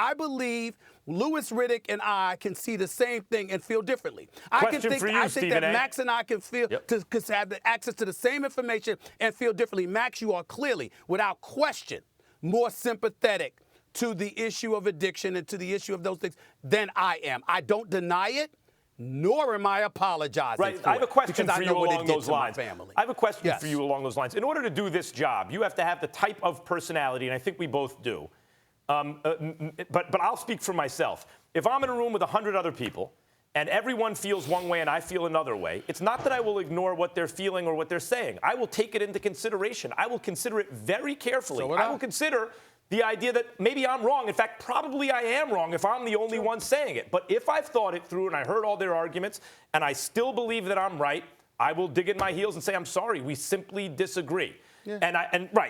I believe Louis Riddick and I can see the same thing and feel differently. I think that Max and I can feel to have the access to the same information and feel differently. Max, you are clearly, without question, more sympathetic to the issue of addiction and to the issue of those things than I am. I don't deny it, nor am I apologizing right. for I have a question it, for you along those lines. I have a question for you along those lines. In order to do this job, you have to have the type of personality, and I think we both do. But I'll speak for myself. If I'm in a room with 100 other people and everyone feels one way and I feel another way, it's not that I will ignore what they're feeling or what they're saying. I will take it into consideration. I will consider it very carefully. I will consider the idea that maybe I'm wrong. In fact, probably I am wrong if I'm the only one saying it. But if I've thought it through and I heard all their arguments and I still believe that I'm right, I will dig in my heels and say, I'm sorry, we simply disagree. Yeah.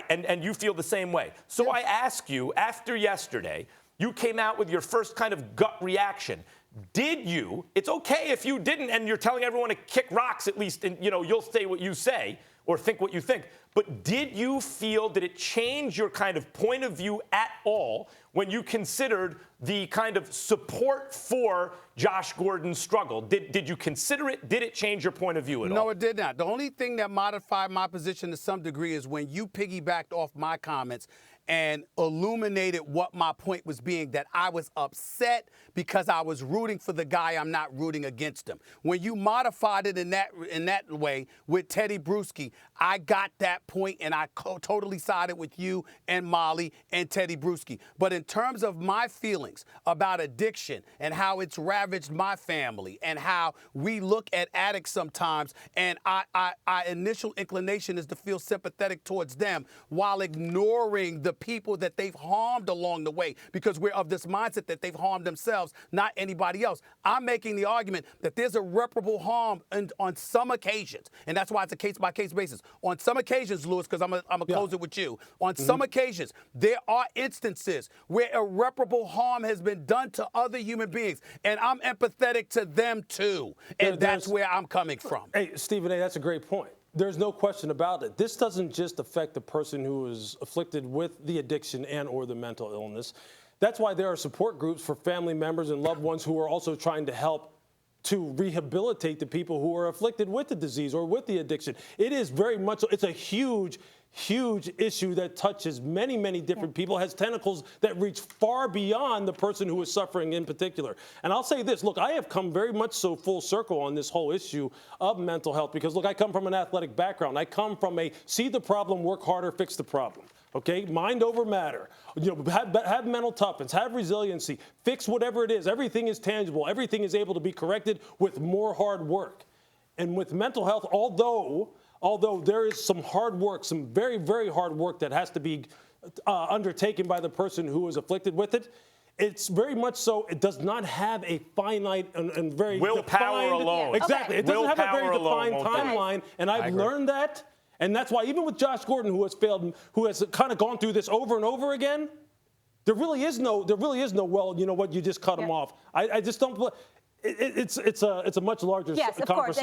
And you feel the same way. So I ask you, after yesterday, you came out with your first kind of gut reaction. Did you? It's okay if you didn't, and you're telling everyone to kick rocks at least, and you'll say what you say or think what you think. But did you feel, did it change your kind of point of view at all when you considered the kind of support for Josh Gordon's struggle? Did you consider it? Did it change your point of view at all? No, it did not. The only thing that modified my position to some degree is when you piggybacked off my comments and illuminated what my point was being, that I was upset because I was rooting for the guy, I'm not rooting against him. When you modified it in that way with Teddy Bruschi, I got that point and I totally sided with you and Molly and Teddy Bruschi. But in terms of my feelings about addiction and how it's ravaged my family and how we look at addicts sometimes, and our initial inclination is to feel sympathetic towards them while ignoring the people that they've harmed along the way, because we're of this mindset that they've harmed themselves, not anybody else. I'm making the argument that there's irreparable harm on some occasions, and that's why it's a case-by-case basis. On some occasions, Louis, because I'm gonna close it with you, on some occasions, there are instances where irreparable harm has been done to other human beings, and I'm empathetic to them too, and that's where I'm coming from. Hey, Stephen A., that's a great point. There's no question about it. This doesn't just affect the person who is afflicted with the addiction and or the mental illness. That's why there are support groups for family members and loved ones who are also trying to help to rehabilitate the people who are afflicted with the disease or with the addiction. It is very much, it's a huge issue that touches many, many different people, has tentacles that reach far beyond the person who is suffering in particular. And I'll say this, look, I have come very much so full circle on this whole issue of mental health because, look, I come from an athletic background. I come from a see the problem, work harder, fix the problem. Okay, mind over matter. Have mental toughness, have resiliency, fix whatever it is. Everything is tangible. Everything is able to be corrected with more hard work. And with mental health, although there is some hard work, some very, very hard work that has to be undertaken by the person who is afflicted with it, it's very much so, it does not have a finite and very willpower alone. Exactly. It doesn't have a very defined timeline, and I've learned that. And that's why even with Josh Gordon, who has failed, who has kind of gone through this over and over again, there really is no, well, you know what, you just cut him off. I just don't. It's a much larger conversation. Yes, of course.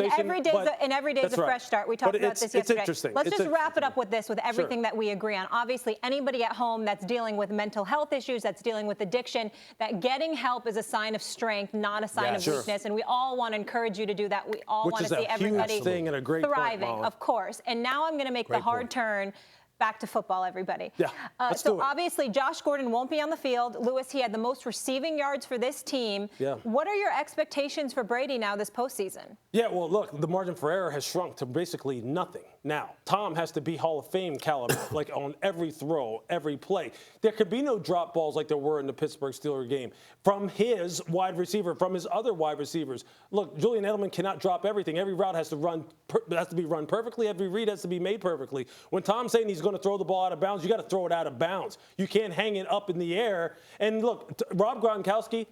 And every day is a fresh start. We talked about this yesterday. It's interesting. Let's just wrap it up with this, with everything that we agree on. Obviously, anybody at home that's dealing with mental health issues, that's dealing with addiction, that getting help is a sign of strength, not a sign of weakness. And we all want to encourage you to do that. We all want to see everybody thriving, of course. And now I'm going to make the hard turn back to football, everybody. Yeah, so obviously, Josh Gordon won't be on the field. Louis, he had the most receiving yards for this team. Yeah. What are your expectations for Brady now this postseason? Yeah, well, look, the margin for error has shrunk to basically nothing. Now, Tom has to be Hall of Fame caliber, like on every throw, every play. There could be no drop balls like there were in the Pittsburgh Steelers game from his wide receiver, from his other wide receivers. Look, Julian Edelman cannot drop everything. Every route has to be run perfectly. Every read has to be made perfectly. When Tom's saying he's going to throw the ball out of bounds, you got to throw it out of bounds. You can't hang it up in the air. And look, Rob Gronkowski,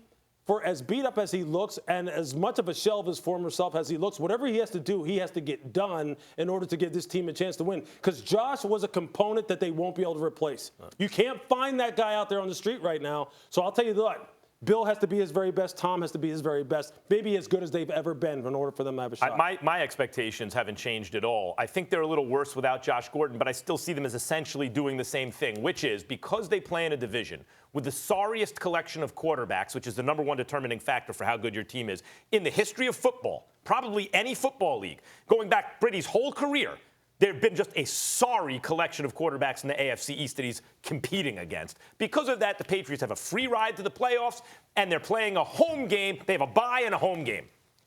for as beat up as he looks and as much of a shell of his former self as he looks, whatever he has to do, he has to get done in order to give this team a chance to win. Because Josh was a component that they won't be able to replace. You can't find that guy out there on the street right now. So I'll tell you what, Bill has to be his very best. Tom has to be his very best, maybe as good as they've ever been in order for them to have a shot. My expectations haven't changed at all. I think they're a little worse without Josh Gordon, but I still see them as essentially doing the same thing, which is because they play in a division with the sorriest collection of quarterbacks, which is the number one determining factor for how good your team is, in the history of football, probably any football league, going back Brady's whole career, there have been just a sorry collection of quarterbacks in the AFC East that he's competing against. Because of that, the Patriots have a free ride to the playoffs, and they're playing a home game. They have a bye and a home game.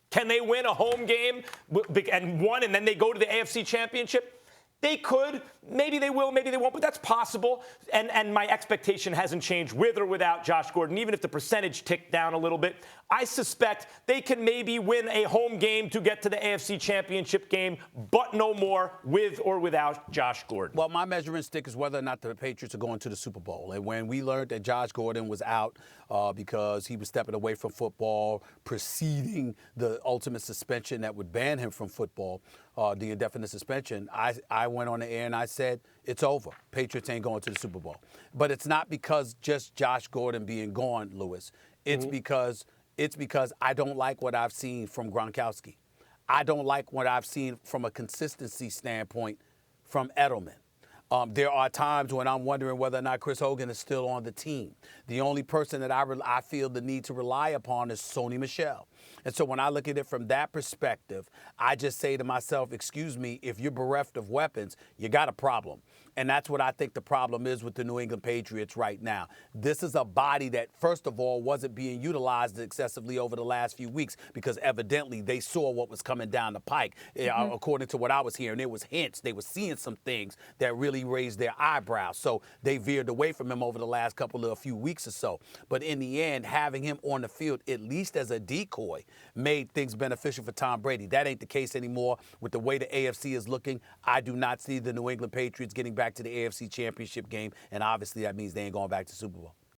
Can they win a home game and then they go to the AFC Championship? They could. Maybe they will, maybe they won't, but that's possible. And my expectation hasn't changed with or without Josh Gordon, even if the percentage ticked down a little bit. I suspect they can maybe win a home game to get to the AFC Championship game, but no more with or without Josh Gordon. Well, my measuring stick is whether or not the Patriots are going to the Super Bowl. And when we learned that Josh Gordon was out because he was stepping away from football, preceding the ultimate suspension that would ban him from football, the indefinite suspension, I went on the air and I said, it's over. Patriots ain't going to the Super Bowl. But it's not because just Josh Gordon being gone, Louis. It's because I don't like what I've seen from Gronkowski. I don't like what I've seen from a consistency standpoint from Edelman. There are times when I'm wondering whether or not Chris Hogan is still on the team. The only person that I feel the need to rely upon is Sony Michel. And so when I look at it from that perspective, I just say to myself, excuse me, if you're bereft of weapons, you got a problem. And that's what I think the problem is with the New England Patriots right now. This is a body that, first of all, wasn't being utilized excessively over the last few weeks because evidently they saw what was coming down the pike. According to what I was hearing, there was hints. They were seeing some things that really raised their eyebrows. So they veered away from him over the last few weeks or so. But in the end, having him on the field, at least as a decoy, made things beneficial for Tom Brady. That ain't the case anymore. With the way the AFC is looking, I do not see the New England Patriots getting back to the AFC Championship game, and obviously that means they ain't going back to Super Bowl.